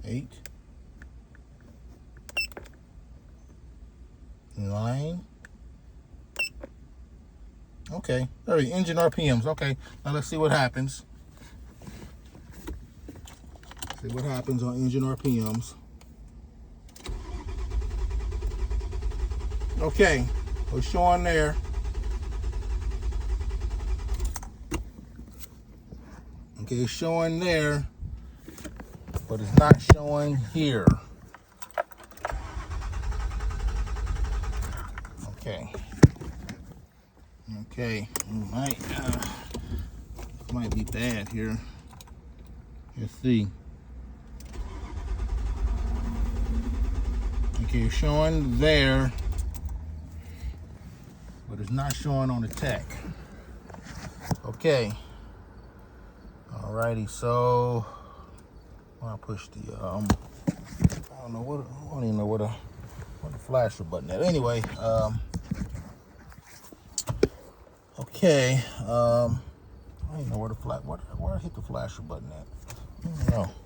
8, 9. Okay, all right, engine RPMs. Okay, now let's see what happens. See what happens on engine RPMs. Okay, we're showing there. Okay, it's showing there, but it's not showing here. Okay. Okay, might be bad here. Let's see. Okay, it's showing there, but it's not showing on the tech. Okay. Alrighty, so I'll push the I don't even know what the flasher button is. Anyway, okay, I don't know where I hit the flasher button at. I don't know.